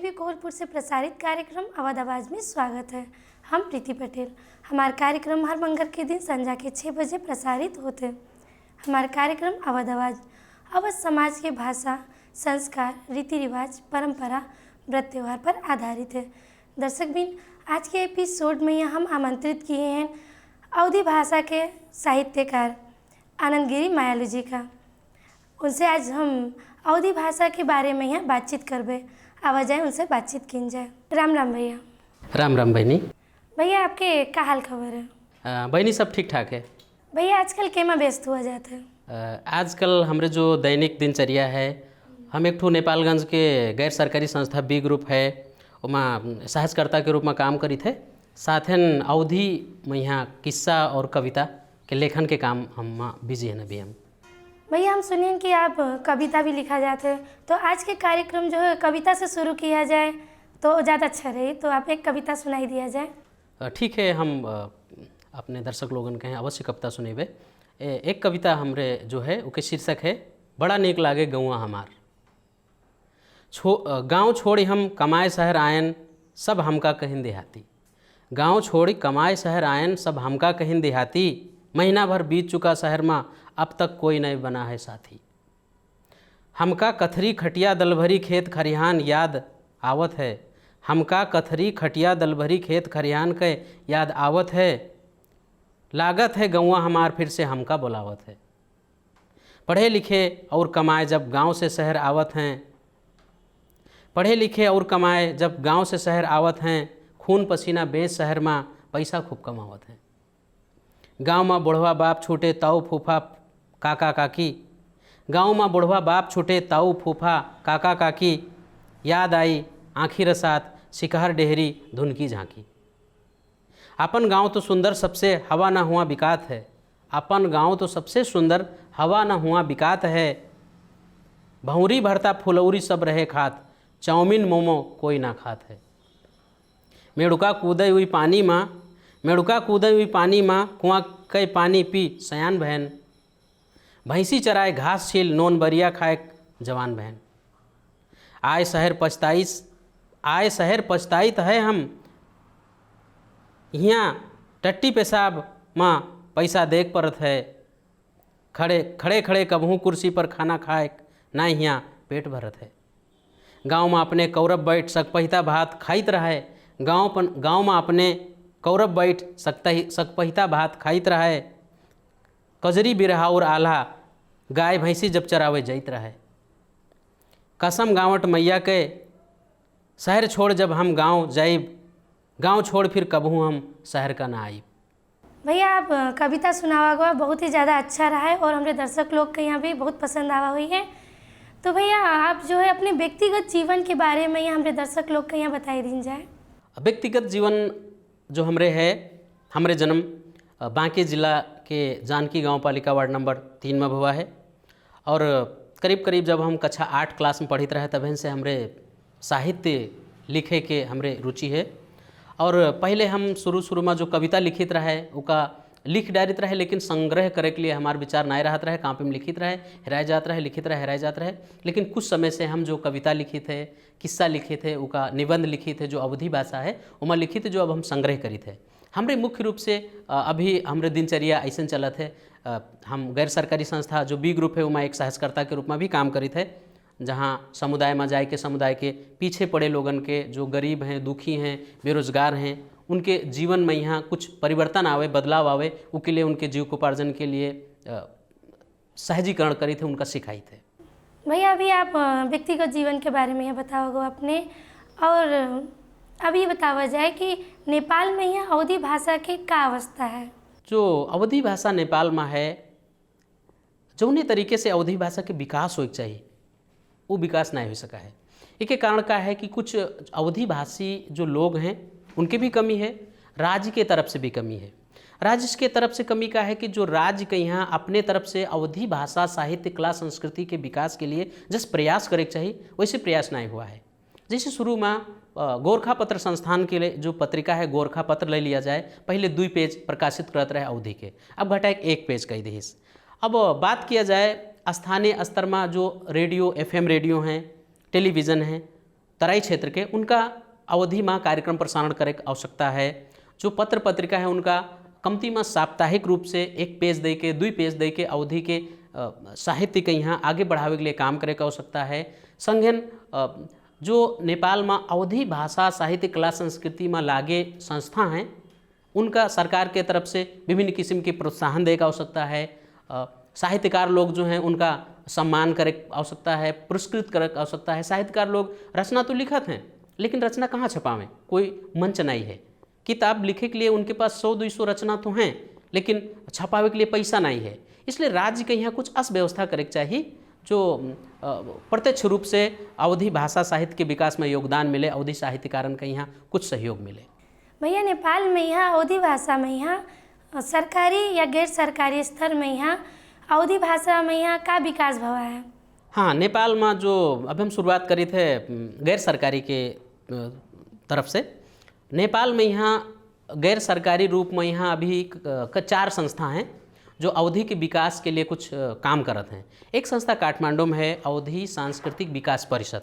TV Kohalpur से प्रसारित कार्यक्रम अवध आवाज़ में स्वागत है। हम प्रीति पटेल। हमारा कार्यक्रम हर मंगल के दिन संध्या के 6 बजे प्रसारित होते हैं। हमारा कार्यक्रम अवध आवाज़ अवध समाज के भाषा, संस्कार, रीति रिवाज, परंपरा, व्रत त्यौहार पर आधारित है। दर्शक बिन, आज के एपिसोड में यहाँ हम आमंत्रित किए हैं अवधी भाषा के साहित्यकार आनंद गिरी मायालू जी का। उनसे आज हम अवधी भाषा के बारे में यहाँ बातचीत करबे। आवाज आए उनसे बातचीत की जाए। राम राम भैया। राम राम बहनी। भैया आपके क्या हाल खबर है? बहनी सब ठीक ठाक है। भैया आजकल केमा व्यस्त हुआ जाता है? आजकल हमारे जो दैनिक दिनचर्या है, हम एक ठो नेपालगंज के गैर सरकारी संस्था बी ग्रुप है वहाँ सहजकर्ता के रूप में काम करी थे। साथ ही अवधी में यहाँ किस्सा और कविता के लेखन के काम हम बिजी हैं अभी हम। भैया हम सुनिए कि आप कविता भी लिखा जाते हैं, तो आज के कार्यक्रम जो है कविता से शुरू किया जाए तो ज़्यादा अच्छा रहे। तो आप एक कविता सुनाई दिया जाए। ठीक है, हम अपने दर्शक लोगन के हैं अवश्य कविता सुनेबे। एक कविता हमरे जो है उसके शीर्षक है बड़ा नीक लागे गौआ हमार। गाँव छोड़ी हम कमाए शहर आयन सब हमका कहिन देहाती। गाँव छोड़ी कमाए शहर आयन सब हमका कहिन देहाती। महीना भर बीत चुका शहर में अब तक कोई नहीं बना है साथी। हमका कथरी खटिया दलभरी खेत खरिहान याद आवत है। हमका कथरी खटिया दलभरी खेत खरिहान के याद आवत है। लागत है गौआ हमार फिर से हमका बुलावत है। पढ़े लिखे और कमाए जब गांव से शहर आवत हैं। पढ़े लिखे और कमाए जब गांव से शहर आवत हैं। खून पसीना बेच शहर में पैसा खूब कमावत हैं। गांव में बुढ़वा बाप छूटे ताऊ फूफा काका काकी। गांव में बुढ़वा बाप छूटे ताऊ फूफा काका काकी। याद आई आँखी रसात शिकार डेहरी धुन की झांकी। अपन गांव तो सुंदर सबसे हवा ना हुआ बिकात है। अपन गांव तो सबसे सुंदर हवा ना हुआ बिकात है। भौरी भरता फुलौरी सब रहे खात। चाउमीन मोमो कोई ना खात है। मेढ़ुका कूदे हुई पानी माँ मेढ़ुका कूदे हुई पानी माँ कुआं कई पानी पी सयान बहन। भैंसी चराए घास छील नोन बरिया खाए जवान बहन। आए शहर पछताइत है हम। यहाँ टट्टी पेशाब माँ पैसा देख परत है। खड़े खड़े कबहू कुर्सी पर खाना खाए ना यहाँ पेट भरत है। गांव में अपने कौरब बैठ सकपहिता भात खाइत रहे। गांव में अपने कौरब बैठ सकपहिता भात खाइत रहे। कजरी बिरहा और आल्हा गाय भैंसी जब चरावे जाइत रहे। कसम गाँवट मैया के शहर छोड़ जब हम गांव जाइब। गांव छोड़ फिर कबहू हम शहर का ना आइब। भैया आप कविता सुनावा हुआ बहुत ही ज़्यादा अच्छा रहा है और हमारे दर्शक लोग के यहाँ भी बहुत पसंद आवा हुई है। तो भैया आप जो है अपने व्यक्तिगत जीवन के बारे में हमारे दर्शक लोग के यहाँ बताई दी जाए। व्यक्तिगत जीवन जो हमरे है, हमरे जन्म बांके जिला के जानकी गांव पालिका वार्ड नंबर 3 में हुआ है। और करीब करीब जब हम कक्षा 8 क्लास में पढ़ित रहे तभी से हमरे साहित्य लिखे के हमरे रुचि है। और पहले हम शुरू में जो कविता लिखित रहे उका लिख डारित रहे, लेकिन संग्रह करे के लिए हमार विचार नहीं रहत रहे। कापी में लिखित रहे, हेराए जात रहे, लिखित रहे, हेराए जात रहे। लेकिन कुछ समय से हम जो कविता लिखी थे, किस्सा लिखे थे, उका निबंध लिखी थे जो अवधी भाषा है उमा लिखी थे, जो अब हम संग्रह करी थे। हमरे मुख्य रूप से अभी हमरे दिनचर्या ऐसे चलत है। हम गैर सरकारी संस्था जो बी ग्रुप है उमा एक सहजकर्ता के रूप में भी काम करी थे, जहाँ समुदाय में जाए के समुदाय के पीछे पड़े लोगन के जो गरीब हैं, दुखी हैं, बेरोजगार हैं, उनके जीवन में यहाँ कुछ परिवर्तन आवे, बदलाव आवे, उसके लिए उनके जीविकोपार्जन के लिए सहजीकरण करी थे, उनका सिखाई थे। भैया अभी आप व्यक्तिगत जीवन के बारे में बताओगे अपने, और अभी बतावा जाए कि नेपाल में यहाँ अवधी भाषा की क्या अवस्था है? जो अवधी भाषा नेपाल में है, जौने तरीके से अवधी भाषा के विकास होना चाहिए वो विकास नहीं हो सका है। एक कारण का है कि कुछ अवधी भाषी जो लोग हैं उनकी भी कमी है, राज्य के तरफ से भी कमी है। राज्य के तरफ से कमी का है कि जो राज्य के यहाँ अपने तरफ से अवधी भाषा साहित्य कला संस्कृति के विकास के लिए जिस प्रयास करे चाहिए वैसे प्रयास नहीं हुआ है। जैसे शुरू में गोरखा पत्र संस्थान के लिए जो पत्रिका है गोरखा पत्र ले लिया जाए, पहले 2 पेज प्रकाशित करते रहे अवधी के, अब घटा 1 पेज कही दीस। अब बात किया जाए स्थानीय स्तर में जो रेडियो FM रेडियो हैं, टेलीविज़न हैं, तराई क्षेत्र के उनका अवधि में कार्यक्रम प्रसारण करे के आवश्यकता है। जो पत्र पत्रिका है उनका कमती में साप्ताहिक रूप से 1 पेज दे के 2 पेज दे के अवधि के साहित्य के यहाँ आगे बढ़ावे के लिए काम करे के आवश्यकता है। संगेन जो नेपाल में अवधि भाषा साहित्य कला संस्कृति में लागे संस्था हैं उनका सरकार के तरफ से विभिन्न किस्म के प्रोत्साहन देने की आवश्यकता है। साहित्यकार लोग जो हैं उनका सम्मान करे की आवश्यकता है, पुरस्कृत करे की आवश्यकता है। साहित्यकार लोग रचना तो लिखत हैं लेकिन रचना कहाँ छपावें, कोई मंच नहीं है। किताब लिखे के लिए उनके पास 100-200 रचना तो हैं लेकिन छपावे के लिए पैसा नहीं है। इसलिए राज्य के यहाँ कुछ ऐसी व्यवस्था करे के चाहिए जो प्रत्यक्ष रूप से अवधि भाषा साहित्य के विकास में योगदान मिले, अवधि साहित्यकारों के यहाँ कुछ सहयोग मिले। भैया नेपाल में यहाँ अवधि भाषा में यहाँ सरकारी या गैर सरकारी स्तर में यहाँ अवधि भाषा में यहाँ का विकास भवा है? हाँ, नेपाल में जो अभी हम शुरुआत करी थे गैर सरकारी के तरफ से, नेपाल में यहाँ गैर सरकारी रूप में यहाँ अभी 4 संस्था हैं जो अवधि के विकास के लिए कुछ काम करते हैं। एक संस्था काठमांडू में है, अवधि सांस्कृतिक विकास परिषद।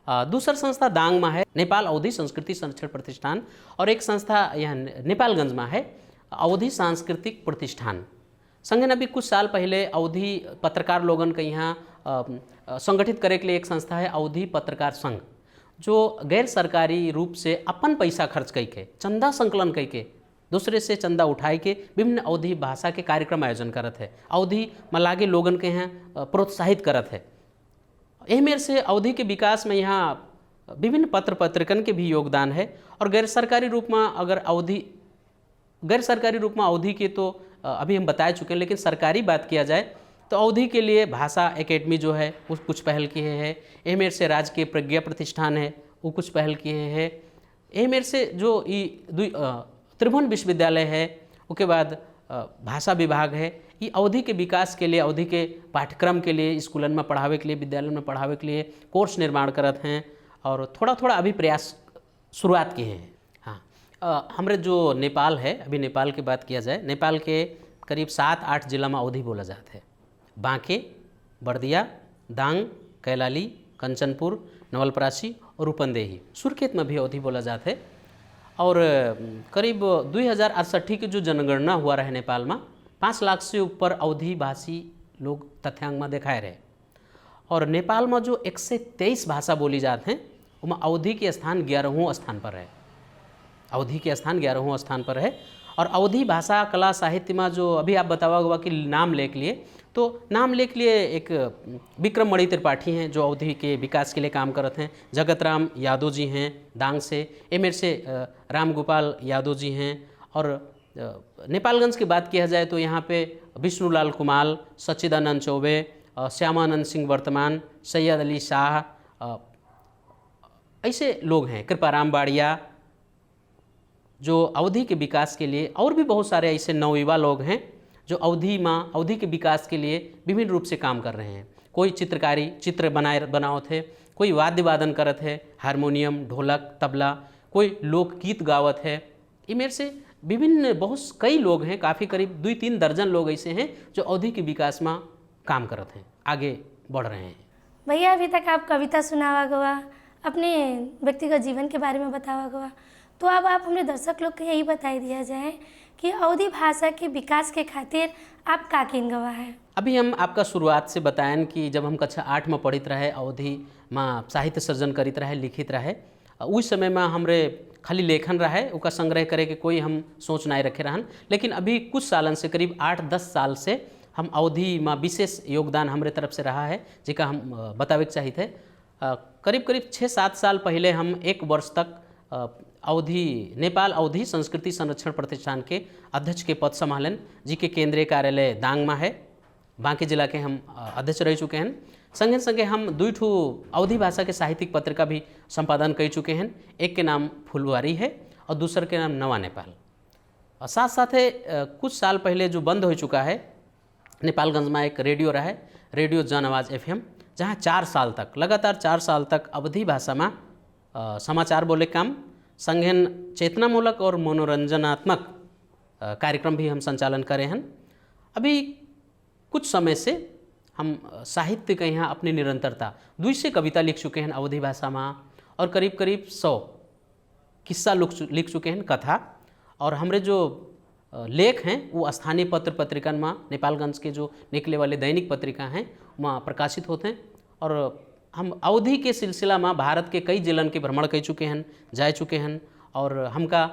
दूसरा संस्था दांग में है, नेपाल अवधि संस्कृति संरक्षण प्रतिष्ठान। और एक संस्था यहाँ नेपालगंज में है, अवधि सांस्कृतिक प्रतिष्ठान। संगठन अभी कुछ साल पहले अवधि पत्रकार लोगन के यहाँ संगठित करे के लिए एक संस्था है अवधि पत्रकार संघ, जो गैर सरकारी रूप से अपन पैसा खर्च करके चंदा संकलन करके दूसरे से चंदा उठाए के विभिन्न अवधि भाषा के कार्यक्रम आयोजन करत है, अवधि में लागे लोगन के यहाँ प्रोत्साहित करत है। एह मेर से अवधि के विकास में यहाँ विभिन्न पत्र पत्रिकन के भी योगदान है। और गैर सरकारी रूप में अगर अवधि के तो अभी हम बता चुके हैं, लेकिन सरकारी बात किया जाए तो अवधि के लिए भाषा एकेडमी जो है वो कुछ पहल किए हैं। एह मेर से राज्य के प्रज्ञा प्रतिष्ठान है वो कुछ पहल किए हैं। एह मेर से जो त्रिभुवन विश्वविद्यालय है, उसके बाद भाषा विभाग है, ये अवधि के विकास के लिए, अवधि के पाठ्यक्रम के लिए, स्कूलन में पढ़ावे के लिए, विद्यालय में पढ़ावे के लिए कोर्स निर्माण करते हैं और थोड़ा थोड़ा अभी प्रयास शुरुआत किए हैं। हाँ, हमारे जो नेपाल है, अभी नेपाल की बात किया जाए, नेपाल के करीब 7-8 जिला में अवधि बोला जाता है। बांके, बर्दिया, दांग, कैलाली, कंचनपुर, नवलपरासी और रूपंदेही, सुर्खेत में भी अवधि बोला जाता है। और करीब 2068 की जो जनगणना हुआ रहे नेपाल में 5 लाख से ऊपर अवधि भाषी लोग तथ्यांक में दिखाए रहे। और नेपाल में जो 123 भाषा बोली जाते हैं उसमें अवधि के स्थान 11वें स्थान पर है। अवधि के स्थान 11वें स्थान पर है। और अवधि भाषा कला साहित्य में जो अभी आप बतावा हुआ कि नाम ले के लिए, तो नाम ले के लिए एक विक्रम मणि त्रिपाठी हैं जो अवधि के विकास के लिए काम करते हैं। जगत राम यादव जी हैं दांग से, एमेर से राम गोपाल यादव जी हैं। और नेपालगंज की बात किया जाए तो यहाँ पे विष्णुलाल कुमाल, सच्चिदानंद चौबे, श्यामानंद सिंह वर्तमान, सैयद अली शाह, ऐसे लोग हैं, कृपाराम बाड़िया, जो अवधि के विकास के लिए। और भी बहुत सारे ऐसे नवयुवा लोग हैं जो अवधि के विकास के लिए विभिन्न रूप से काम कर रहे हैं। कोई चित्र बनाओ थे, कोई वाद्य वादन करत है, हारमोनियम, ढोलक, तबला, कोई लोकगीत गावत है। इनमें से विभिन्न कई लोग हैं, काफ़ी करीब 2-3 दर्जन लोग ऐसे हैं जो अवधि के विकास में काम करते हैं, आगे बढ़ रहे हैं। भैया अभी तक आप कविता सुनावा गवा, अपने व्यक्तिगत जीवन के बारे में बतावा गवा, तो अब आप हमें दर्शक लोग को यही बताई दिया जाए कि अवधि भाषा के विकास के खातिर आप का किन गवा है? अभी हम आपका शुरुआत से बताएं कि जब हम कक्षा 8 में पढ़ित रहे, अवधि में साहित्य सर्जन करित रहे, लिखित रहे, उस समय में हमरे खाली लेखन रहे, उसका संग्रह करे के कोई हम सोच नहीं रखे रहन। लेकिन अभी कुछ सालन से, करीब 8-10 साल से हम अवधि में विशेष योगदान हमारे तरफ से रहा है, जिसका हम बतावे चाहिए थे। करीब 6-7 साल पहले हम 1 वर्ष तक नेपाल अवधि संस्कृति संरक्षण प्रतिष्ठान के अध्यक्ष के पद संभालन, जी के केंद्रीय कार्यालय दांग में है, बांके जिला के हम अध्यक्ष रह चुके हैं। संगे संगे हम 2 अवधि भाषा के साहित्यिक पत्रिका भी संपादन कर चुके हैं। एक के नाम फुलवारी है और दूसरे के नाम नवा नेपाल। और साथ साथ कुछ साल पहले जो बंद हो चुका है, नेपालगंज में एक रेडियो रहा है, रेडियो जन आवाज़ FM, जहाँ 4 साल तक, लगातार 4 साल तक अवधि भाषा में समाचार बोले काम, संगहन चेतनामूलक और मनोरंजनात्मक कार्यक्रम भी हम संचालन करे हैं। अभी कुछ समय से हम साहित्य के यहाँ अपनी निरंतरता 200 कविता लिख चुके हैं अवधी भाषा में और करीब करीब 100 किस्सा लिख चुके हैं कथा। और हमारे जो लेख हैं वो स्थानीय पत्र पत्रिका में नेपालगंज के जो निकले वाले दैनिक पत्रिका हैं वहाँ प्रकाशित होते हैं। और हम अवधि के सिलसिला में भारत के कई जिलन के भ्रमण कर चुके हैं, जा चुके हैं और हमका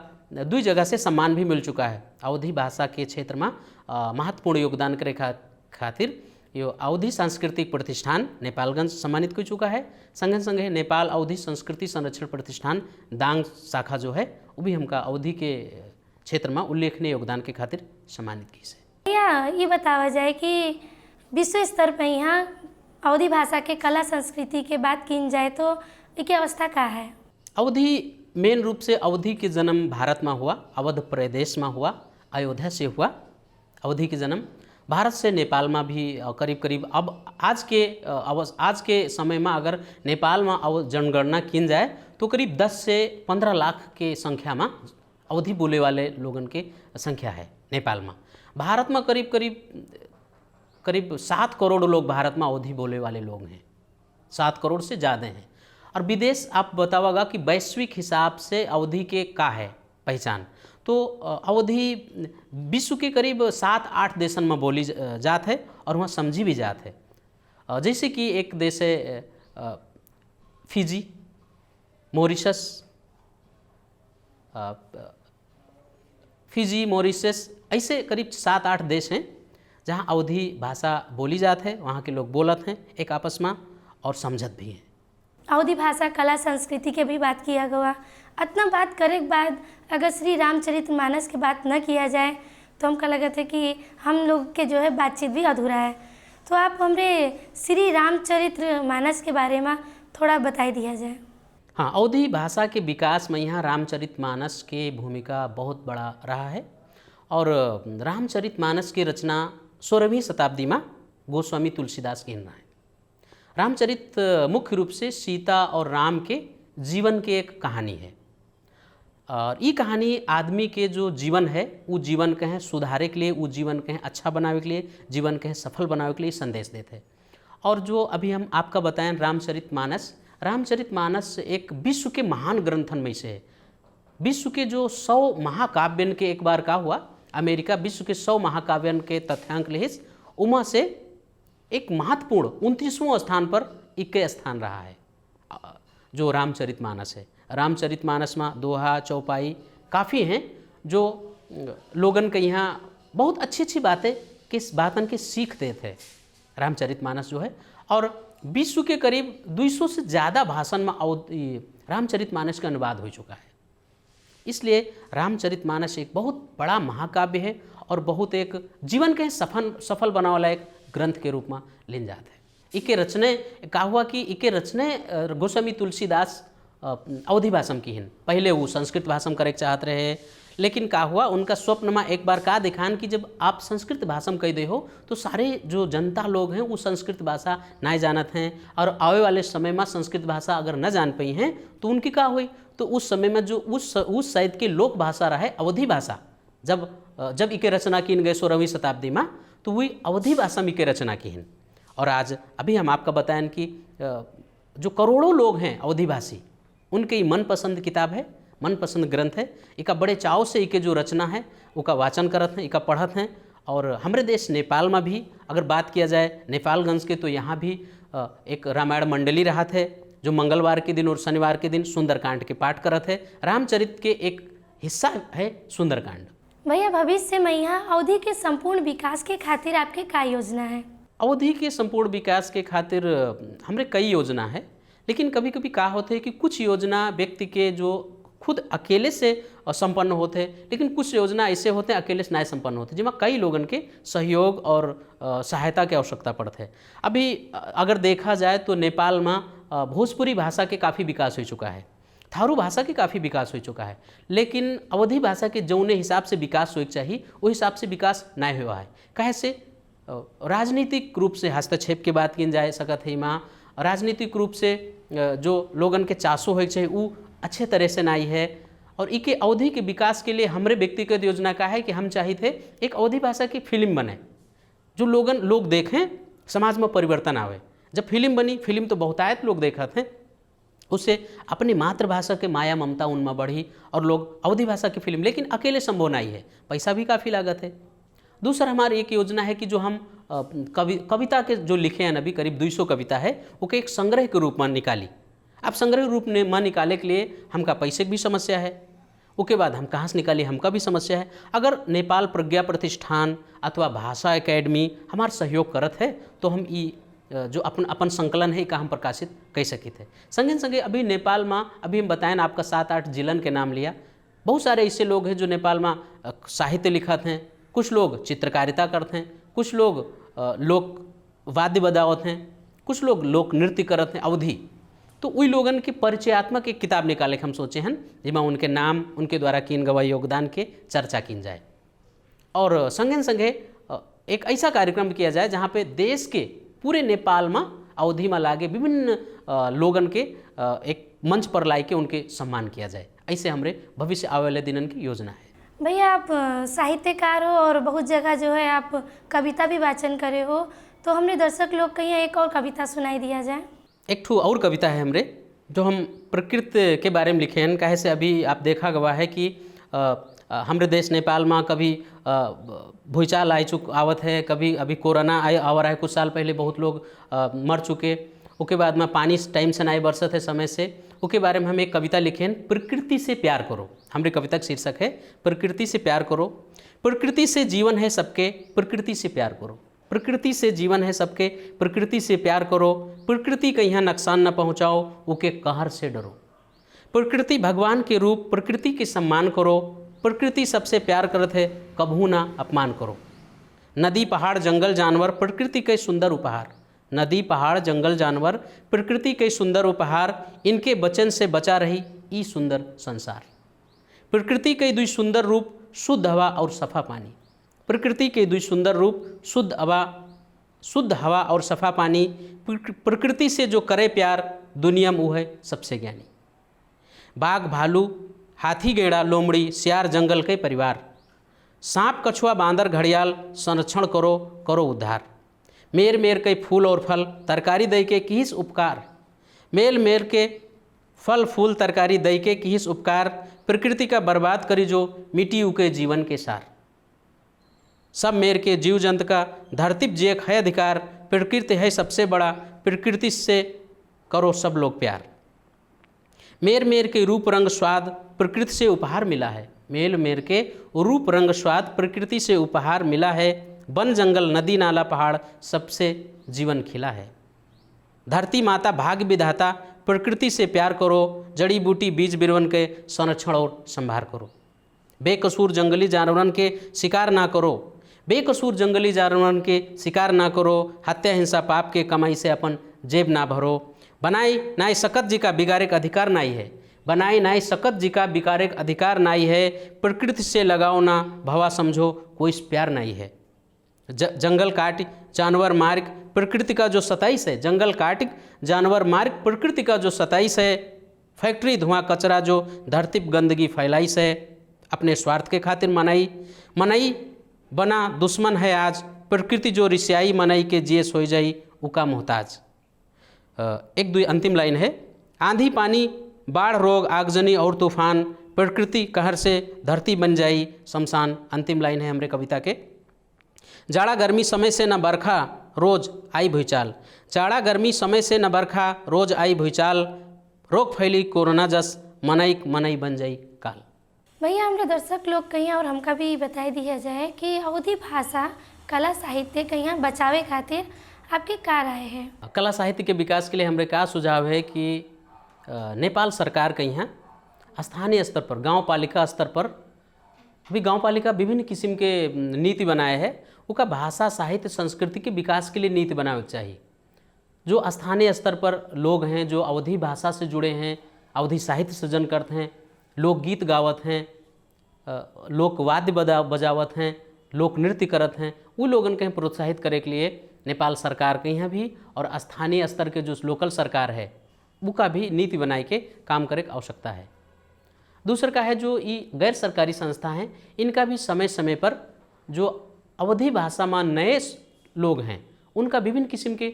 2 जगह से सम्मान भी मिल चुका है। अवधि भाषा के क्षेत्र में महत्वपूर्ण योगदान करे खातिर यो अवधि सांस्कृतिक प्रतिष्ठान नेपालगंज सम्मानित कर चुका है। संगे संगे नेपाल अवधि संस्कृति संरक्षण प्रतिष्ठान दांग शाखा जो है वो भी हमका अवधि के क्षेत्र में उल्लेखनीय योगदान के खातिर सम्मानित की है। या ये बतावा जाए कि विश्व स्तर पर यहाँ अवधि भाषा के कला संस्कृति के बात की जाए तो इसकी अवस्था क्या है? अवधि मेन रूप से अवधि के जन्म भारत में हुआ, अवध प्रदेश में हुआ, अयोध्या से हुआ। अवधि के जन्म भारत से नेपाल में भी करीब करीब अब आज के समय में अगर नेपाल में जनगणना की जाए तो करीब 10 से 15 लाख के संख्या में अवधि बोले वाले लोगों के संख्या है नेपाल में। भारत में करीब 7 करोड़ लोग भारत में अवधि बोले वाले लोग हैं, 7 करोड़ से ज़्यादा हैं। और विदेश आप बतावागा कि वैश्विक हिसाब से अवधि के का है पहचान, तो अवधि विश्व के करीब 7-8 देशन में बोली जात है और वहाँ समझी भी जात है। जैसे कि एक देश है फिजी, मॉरिशस, ऐसे करीब 7-8 देश हैं जहाँ अवधि भाषा बोली जात है, वहाँ के लोग बोलत हैं एक आपस में और समझत भी हैं। अवधि भाषा कला संस्कृति के भी बात किया गया। इतना बात करे के बाद अगर श्री रामचरितमानस की बात न किया जाए तो हमको लगता है कि हम लोग के जो है बातचीत भी अधूरा है। तो आप हमें श्री रामचरितमानस के बारे में थोड़ा बता दिया जाए। हाँ, अवधि भाषा के विकास में यहाँ रामचरितमानस की भूमिका बहुत बड़ा रहा है। और रामचरितमानस की रचना 16वीं शताब्दी में गोस्वामी तुलसीदास की है। रामचरित मुख्य रूप से सीता और राम के जीवन की एक कहानी है। और ये कहानी आदमी के जो जीवन है वो जीवन के हैं सुधारे के लिए, वो जीवन के हैं अच्छा बनावे के लिए, जीवन के हैं सफल बनावे के लिए संदेश देते हैं। और जो अभी हम आपका बताएं रामचरितमानस एक विश्व के महान ग्रंथन में से है। विश्व के जो 100 महाकाव्यन के एक बार का हुआ, अमेरिका विश्व के 100 महाकाव्यन के तथ्यांक लिहिस, उमा से एक महत्वपूर्ण 29वें स्थान पर 21 स्थान रहा है जो रामचरितमानस है। रामचरितमानस में दोहा चौपाई काफ़ी हैं जो लोगन के यहाँ बहुत अच्छी अच्छी बातें किस बातन के सीख देते हैं रामचरितमानस जो है। और विश्व के करीब 200 से ज़्यादा भाषण में रामचरितमानस का अनुवाद हो चुका है। इसलिए रामचरितमानस एक बहुत बड़ा महाकाव्य है और बहुत एक जीवन के सफल बनाने वाला एक ग्रंथ के रूप में लीन जाते हैं। इके रचने का हुआ कि इके रचने गोस्वामी तुलसीदास अवधि भाषा की हैं। पहले वो संस्कृत भाषा करे चाहते रहे, लेकिन का हुआ उनका स्वप्न में एक बार का दिखान कि जब आप संस्कृत भाषा कह दे हो तो सारे जो जनता लोग हैं वो संस्कृत भाषा नहीं जानत हैं और आवे वाले समय में संस्कृत भाषा अगर न जान पाई हैं तो उनकी का हुई। तो उस समय में जो उस शायद की लोक भाषा रहे अवधि भाषा, जब इके रचना की गए 16वीं शताब्दी में तो वही अवधि भाषा में इके रचना की हैं। और आज अभी हम आपका बताएं कि जो करोड़ों लोग हैं अवधि भाषी, उनके ये मनपसंद किताब है, मनपसंद ग्रंथ है। इका बड़े चाव से इके जो रचना है उसका वाचन करत हैं, इका पढ़त हैं। और हमारे देश नेपाल में भी अगर बात किया जाए नेपालगंज के, तो यहाँ भी एक रामायण मंडली रहा थे जो मंगलवार के दिन और शनिवार के दिन सुंदरकांड के पाठ करत है। रामचरित के एक हिस्सा है सुंदरकांड। भैया, भविष्य में यहाँ अवधि के संपूर्ण विकास के खातिर आपके क्या योजना है? अवधि के संपूर्ण विकास के खातिर हमारे कई योजना है, लेकिन कभी कभी क्या होते हैं कि कुछ योजना व्यक्ति के जो खुद अकेले से संपन्न होते हैं, लेकिन कुछ योजना ऐसे होते हैं अकेले से नहीं संपन्न होते, जिसमें कई लोगों के सहयोग और सहायता की आवश्यकता पड़ती है। अभी अगर देखा जाए तो नेपाल में भोजपुरी भाषा के काफ़ी विकास हो चुका है, थारू भाषा के काफ़ी विकास हो चुका है, लेकिन अवधि भाषा के जौने हिसाब से विकास हो चाहिए वो हिसाब से विकास नहीं हुआ है। कहे से राजनीतिक रूप से हस्तक्षेप की बात की जाए सकत है, माँ राजनीतिक रूप से जो लोगन के चासो हो चाहिए वो अच्छे तरह से नहीं है। और इके अवधि के विकास के लिए हमारे व्यक्तिगत योजना का है कि हम चाहिए थे एक अवधि भाषा की फिल्म बने जो लोग देखें समाज में परिवर्तन आवे। जब फिल्म बनी, फिल्म तो बहुतायत लोग देखत हैं, उससे अपनी मातृभाषा के माया ममता उनमें बढ़ी और लोग अवधी भाषा की फिल्म, लेकिन अकेले संभव नहीं है, पैसा भी काफ़ी लागत है। दूसरा हमारी एक योजना है कि जो हम कविता के जो लिखे हैं अभी करीब 200 कविता है, वो के एक संग्रह के रूप में निकाली। अब संग्रह रूप में निकाले के लिए हमका पैसे की भी समस्या है, उसके बाद हम कहाँ से निकाली हमका भी समस्या है। अगर नेपाल प्रज्ञा प्रतिष्ठान अथवा भाषा एकेडमी हमार सहयोग करत है तो हम ई जो अपन संकलन है का हम प्रकाशित कर सके थे। संगे संगे अभी नेपाल में अभी हम बताएं आपका 7-8 जिलन के नाम लिया, बहुत सारे ऐसे लोग हैं जो नेपाल में साहित्य लिखत हैं, कुछ लोग चित्रकारिता करते हैं, कुछ लोग लोक वाद्य बजावत हैं, कुछ लोग लोक नृत्य करत हैं अवधि। तो वही लोगन के परिचयात्मक एक किताब निकाले हम सोचे हैं जिसमें उनके नाम, उनके द्वारा किन गवा योगदान के चर्चा की जाए और संगे संगे एक ऐसा कार्यक्रम किया जाए जहाँ पे देश के पूरे नेपाल में अवधि में लागे विभिन्न लोगन के एक मंच पर ला के उनके सम्मान किया जाए। ऐसे हमारे भविष्य आने वाले दिनन की योजना है। भैया आप साहित्यकार हो और बहुत जगह जो है आप कविता भी वाचन करे हो, तो हमने दर्शक लोग कहीं एक और कविता सुनाई दिया जाए। एक ठो और कविता है हमरे जो हम प्रकृति के बारे में लिखे हैं। काहे से अभी आप देखा गवा है कि हमारे देश नेपाल में कभी भूचाल आवत है, कभी अभी कोरोना आ रहा है, कुछ साल पहले बहुत लोग मर चुके, उसके बाद में पानी टाइम से नहीं बरसत है समय से। उसके बारे में हम एक कविता लिखे हैं, प्रकृति से प्यार करो। हमारी कविता का शीर्षक है प्रकृति से प्यार करो। प्रकृति से जीवन है सबके, प्रकृति से प्यार करो। प्रकृति से जीवन है सबके, प्रकृति से प्यार करो। प्रकृति का यहाँ नुकसान न पहुँचाओ, उके कहर से डरो। प्रकृति भगवान के रूप, प्रकृति के सम्मान करो। प्रकृति सबसे प्यार करत है, कभू ना अपमान करो। नदी पहाड़ जंगल जानवर प्रकृति के सुंदर उपहार। नदी पहाड़ जंगल जानवर प्रकृति के सुंदर उपहार, इनके वचन से बचा रही ई सुंदर संसार। प्रकृति के दुई सुंदर रूप, शुद्ध हवा और सफा पानी। प्रकृति के दुई सुंदर रूप, शुद्ध हवा और सफा पानी। प्रकृति से जो करे प्यार, दुनिया में वो है सबसे ज्ञानी। बाघ भालू हाथी गेड़ा लोमड़ी सियार जंगल के परिवार। सांप कछुआ बांदर घड़ियाल संरक्षण करो, करो उद्धार। मेर मेर के फूल और फल तरकारी दई के किस उपकार। मेल मेर के फल फूल तरकारी दई के किस उपकार। प्रकृति का बर्बाद करी जो मिट्टी उके जीवन के सार। सब मेर के जीव जंत का धरती जे है अधिकार। प्रकृति है सबसे बड़ा, प्रकृति से करो सब लोग प्यार। मेर मेर के रूप रंग स्वाद प्रकृति से उपहार मिला है। मेल मेर के रूप रंग स्वाद प्रकृति से उपहार मिला है। वन जंगल नदी नाला पहाड़ सबसे जीवन खिला है। धरती माता भाग्य विधाता प्रकृति से प्यार करो। जड़ी बूटी बीज बिरवन के संरक्षण और संभार करो। बेकसूर जंगली जानवरन के शिकार ना करो। बेकसूर जंगली जानवरन के शिकार ना करो। हत्या हिंसा पाप के कमाई से अपन जेब ना भरो। बनाई नाई सकत जी का बिगाड़े अधिकार नाई है। बनाई नाई सकत जी का बिगाड़े अधिकार नाई है। प्रकृति से लगाओ ना भवा समझो, कोई प्यार नहीं है। जंगल काट जानवर मार्ग प्रकृति का जो 27 है। जंगल काट जानवर मार्ग प्रकृति का जो 27 है। फैक्ट्री धुआं कचरा जो धरती पर गंदगी फैलाई से। अपने स्वार्थ के खातिर मनाई बना दुश्मन है आज। प्रकृति जो रिसियाई मनाई के जिए सोई जाई उका मोहताज। एक दो अंतिम लाइन है। आंधी पानी बाढ़ रोग आगजनी और तूफान प्रकृति कहर से धरती बन जाई शमशान। अंतिम लाइन है हमारे कविता के। जाड़ा गर्मी समय से न बरखा रोज आई भूचाल। जाड़ा गर्मी समय से न बरखा रोज आई भूचाल। रोग फैली कोरोना जस मनई बन जाई काल। भैया हमारे दर्शक लोग कहीं और हमका भी बताई दिया जाए कि अवधी भाषा कला साहित्य कहीं बचावे खातिर आपकी क्या राय है। कला साहित्य के विकास के लिए हमारे क्या सुझाव है कि नेपाल सरकार के यहाँ स्थानीय स्तर पर गांव पालिका स्तर पर अभी गांव पालिका विभिन्न किस्म के नीति बनाए हैं। उसका भाषा साहित्य संस्कृति के विकास के लिए नीति बनावे चाहिए। जो स्थानीय स्तर पर लोग हैं जो अवधी भाषा से जुड़े हैं, अवधी साहित्य सृजन करते हैं, लोकगीत गावत हैं, लोक वाद्य बजावत हैं, लोक नृत्य करत हैं, वो लोगन के प्रोत्साहित करे के लिए नेपाल सरकार के यहाँ भी और स्थानीय स्तर के जो लोकल सरकार है वो का भी नीति बनाए के काम करे की आवश्यकता है। दूसरा का है जो ये गैर सरकारी संस्था हैं, इनका भी समय समय पर जो अवधी भाषा में नए लोग हैं उनका विभिन्न किस्म के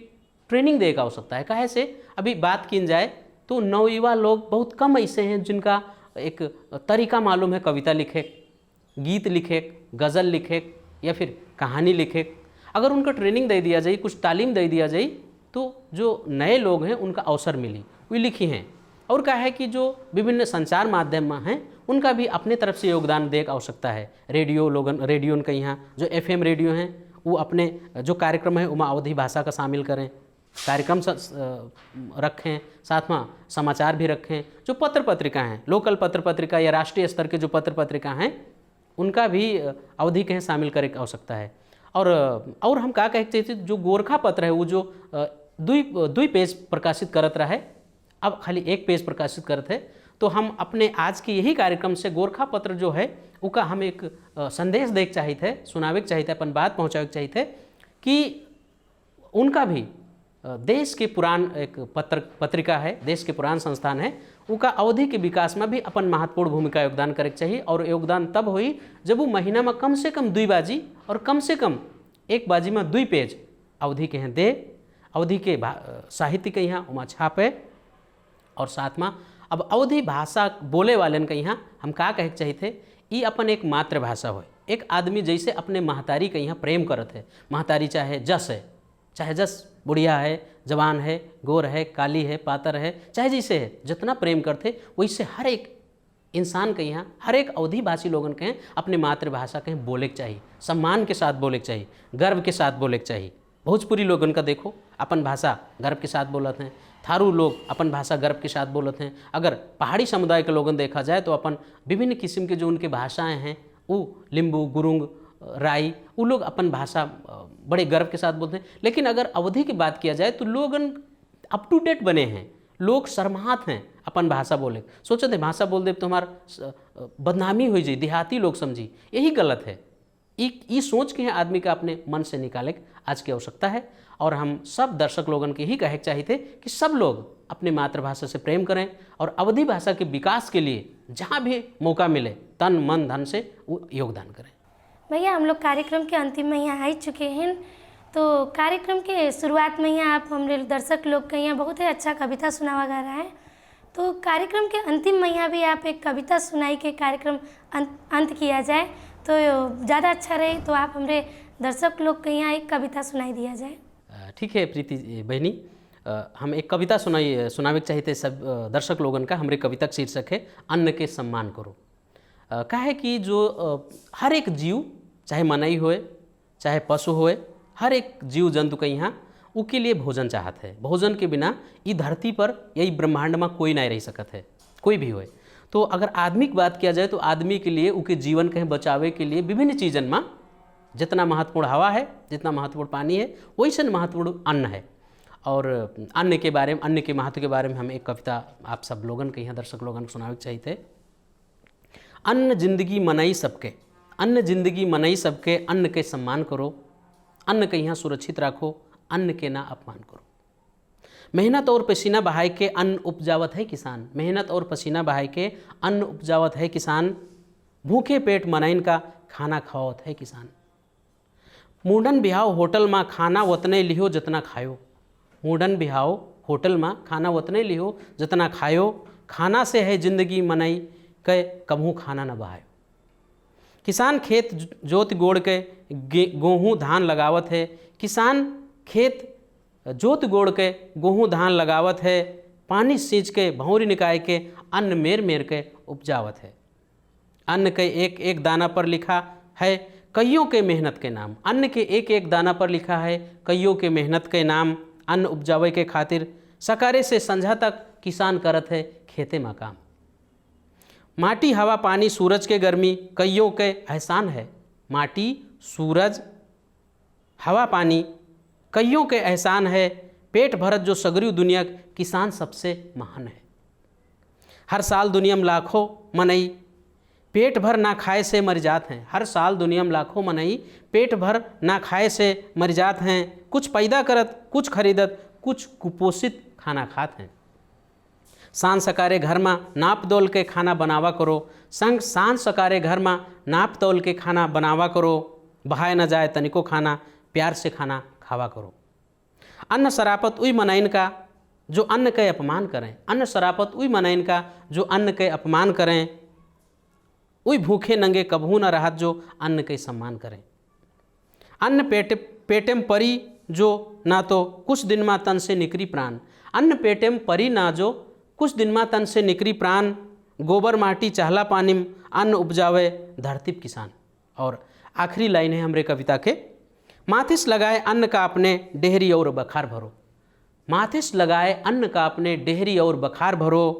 ट्रेनिंग देने की आवश्यकता है। काहे से अभी बात की जाए तो नवयुवा लोग बहुत कम ऐसे हैं जिनका एक तरीका मालूम है कविता लिखे, गीत लिखे, गज़ल लिखे या फिर कहानी लिखे। अगर उनका ट्रेनिंग दे दिया जाए, कुछ तालीम दे दिया जाए तो जो नए लोग हैं उनका अवसर मिली, वे लिखी हैं। और क्या है कि जो विभिन्न संचार माध्यम में हैं उनका भी अपने तरफ से योगदान देने की आवश्यकता है। रेडियो उनका यहाँ जो FM रेडियो हैं वो अपने जो कार्यक्रम है उमा अवधी भाषा का शामिल करें, कार्यक्रम रखें, साथ में समाचार भी रखें। जो पत्र पत्रिका हैं, लोकल पत्र पत्रिका या राष्ट्रीय स्तर के जो पत्र पत्रिका हैं उनका भी अवधि के शामिल करे की आवश्यकता है। और हम क्या कहते थे, जो गोरखा पत्र है वो जो दुई पेज प्रकाशित करत रहा है, अब खाली एक पेज प्रकाशित करते हैं। तो हम अपने आज के यही कार्यक्रम से गोरखा पत्र जो है उसका हम एक संदेश देख चाहिए थे, सुनावे चाहिए थे, अपन बात पहुँचावे चाहिए थे कि उनका भी देश के पुरान एक पत्रिका है, देश के पुरान संस्थान है, उनका अवधि के विकास में भी अपन महत्वपूर्ण भूमिका योगदान करे चाहिए। और योगदान तब हुई जब वो महीना में कम से कम 2 बाजी और कम से कम 1 बाजी में 2 पेज अवधि के हैं दे, अवधि के साहित्य के यहाँ वहाँ छापे। और साथ में अब अवधि भाषा बोले वाले के यहाँ हम का कहे चाहिए थे, ये अपन एक मातृभाषा हो। एक आदमी जैसे अपने महतारी के यहाँ प्रेम करत है, महतारी चाहे जस है, चाहे जस बुढ़िया है, जवान है, गोर है, काली है, पातर है, चाहे जैसे है, जितना प्रेम करते वैसे हर एक इंसान के यहाँ, हर एक अवधि भाषी लोगन के अपने मातृभाषा के बोले के चाहिए, सम्मान के साथ बोले के चाहिए, गर्व के साथ बोले के चाहिए। भोजपुरी लोगन का देखो अपन भाषा गर्व के साथ बोलते हैं, थारू लोग अपन भाषा गर्व के साथ बोलते हैं। अगर पहाड़ी समुदाय के लोगन देखा जाए तो अपन विभिन्न किस्म के जो उनके भाषाएं हैं, वो लिम्बू, गुरुंग, राई, वो लोग अपन भाषा बड़े गर्व के साथ बोलते हैं। लेकिन अगर अवधि की बात किया जाए तो लोगन अप टू डेट बने हैं, लोग शर्मात हैं अपन भाषा बोले, सोचते हैं भाषा बोल दे तो हमारा बदनामी हो जाए, देहाती लोग समझी, यही गलत है। ये सोच के आदमी का अपने मन से निकाले आज की आवश्यकता है। और हम सब दर्शक लोगन के ही कहे चाहिए थे कि सब लोग अपने मातृभाषा से प्रेम करें और अवधि भाषा के विकास के लिए जहाँ भी मौका मिले तन मन धन से वो योगदान करें। भैया हम लोग कार्यक्रम के अंतिम में यहाँ आ चुके हैं, तो कार्यक्रम के शुरुआत में यहाँ आप हमारे दर्शक लोग के यहाँ बहुत ही अच्छा कविता सुनावा गा रहा है, तो कार्यक्रम के अंतिम में यहाँ भी आप एक कविता सुनाई के कार्यक्रम अंत किया जाए तो ज़्यादा अच्छा रहे। तो आप हमारे दर्शक लोग के यहाँ एक कविता सुनाई दिया जाए। ठीक है प्रीति बहनी, हम एक कविता सुनावे चाहिए सब दर्शक लोगन का। हमारे कविता का शीर्षक है अन्न के सम्मान करो। क्या है कि जो हर एक जीव, चाहे मनई होए चाहे पशु होए, हर एक जीव जंतु के यहाँ उसके लिए भोजन चाहत है। भोजन के बिना ये धरती पर यही ब्रह्मांड में कोई नहीं रह सकत है, कोई भी होए। तो अगर आदमी की बात किया जाए तो आदमी के लिए उसके जीवन के बचावे के लिए विभिन्न चीज़न में जितना महत्वपूर्ण हवा है, जितना महत्वपूर्ण पानी है, वैसे महत्वपूर्ण अन्न है। और अन्न के बारे में, अन्न के महत्व के बारे में हम एक कविता आप सब लोगन के यहाँ दर्शक लोगन को सुनावे चाहिए थे। अन्न जिंदगी मनई सबके, अन्न जिंदगी मनई सबके, अन्न के सम्मान करो, अन्न के यहाँ सुरक्षित रखो, अन्न के ना अपमान करो। मेहनत और पसीना बहाय के अन्न उपजावत है किसान, मेहनत और पसीना बहाय के अन्न उपजावत है किसान, भूखे पेट मनइन का खाना खावत है किसान। मूडन बिहाव होटल में खाना वतने लिहो जितना खायो, मूडन बिहाव होटल में खाना वतने लिहो जितना खायो, खाना से है जिंदगी मनई के कभू खाना न बहायो। किसान खेत जोत गोड़ के गेहूँ धान लगावत है, किसान खेत जोत गोड़ के गेहूँ धान लगावत है, पानी सींच के भौरी निकाय के अन्न मेर मेर के उपजावत है। अन्न के एक एक दाना पर लिखा है कईयों के मेहनत के नाम, अन्न के एक एक दाना पर लिखा है कईयों के मेहनत के नाम। अन्न उपजावे के खातिर सकारे से संझा तक किसान करत है खेते में काम। माटी हवा पानी सूरज के गर्मी कईयों के एहसान है, माटी सूरज हवा पानी कईयों के एहसान है, पेट भरत जो सगरी दुनिया किसान सबसे महान है। हर साल दुनिया में लाखों मनई पेट भर ना खाए से मर जात हैं, हर साल दुनिया में लाखों मनई पेट भर ना खाए से मर जात हैं। कुछ पैदा करत कुछ खरीदत कुछ कुपोषित खाना खात हैं। सांझ सकारे घर में नाप तोल के खाना बनावा करो, संग सांझ सकारे घर में नाप तोल के खाना बनावा करो, बहाए न जाए तनिको खाना प्यार से खाना खावा करो। अन्न शराफत उई मनैन का जो अन्न के अपमान करें, अन्न शराफत उई मनैन का जो अन्न के अपमान करें, उई भूखे नंगे कभू न रहत जो अन्न के सम्मान करें। अन्न पेटेम परी जो ना तो कुछ दिन मा तन से निकरी प्राण, अन्न पेटेम परी ना जो कुछ दिन मा तन से निकरी प्राण, गोबर माटी चाहला पानिम अन्न उपजावे धरती किसान। और आखिरी लाइन है हमरे कविता के, माथिस लगाए अन्न का अपने डेहरी और बखार भरो, माथिस लगाए अन्न का अपने डेहरी और बखार भरो,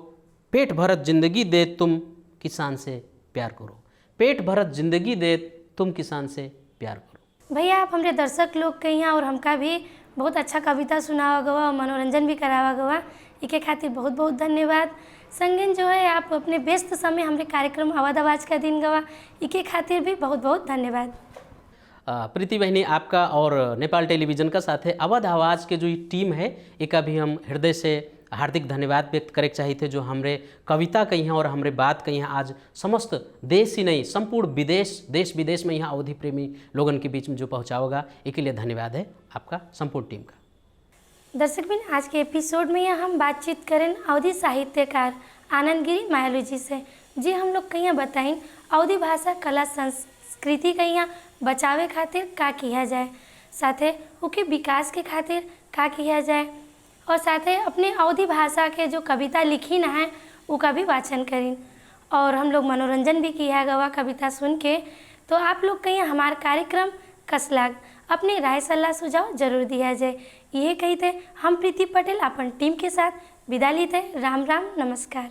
पेट भरत जिंदगी दे तुम किसान से प्यार करो, पेट भरत जिंदगी दे तुम किसान से प्यार करो। भैया आप हमारे दर्शक लोग के यहाँ और हमका भी बहुत अच्छा कविता सुनावा गवा और मनोरंजन भी करावा गवा, इके खातिर बहुत बहुत धन्यवाद। संगन जो है आप अपने व्यस्त समय हमारे कार्यक्रम अवध आवाज का दिन गवा, इके खातिर भी बहुत बहुत धन्यवाद। प्रीति बहनी आपका और नेपाल टेलीविज़न का साथ है अवध आवाज़ के जो ये टीम है इसका भी हम हृदय से हार्दिक धन्यवाद व्यक्त करे चाहिए थे, जो हमरे कविता कही हैं और हमरे बात कही हैं आज समस्त देश ही नहीं संपूर्ण विदेश देश विदेश में यहाँ अवधि प्रेमी लोगन के बीच में जो पहुँचाओगा, इसके लिए धन्यवाद है आपका संपूर्ण टीम का। दर्शक बिन आज के एपिसोड में यहाँ हम बातचीत करें अवधि साहित्यकार आनंद गिरी मायालू जी से। जी हम लोग कहीं बताएं अवधि भाषा कला संस्कृति का यहाँ बचावे खातिर का किया जाए, साथे उके विकास के खातिर का किया जाए, और साथे अपने अवधि भाषा के जो कविता लिखी ना है उसका भी वाचन करें और हम लोग मनोरंजन भी किया गवा कविता सुन के। तो आप लोग कहीं हमारा कार्यक्रम कसलाग अपनी राय सलाह सुझाव जरूर दिया जाए, ये कहते हम प्रीति पटेल अपन टीम के साथ विदा लेते। राम राम, नमस्कार।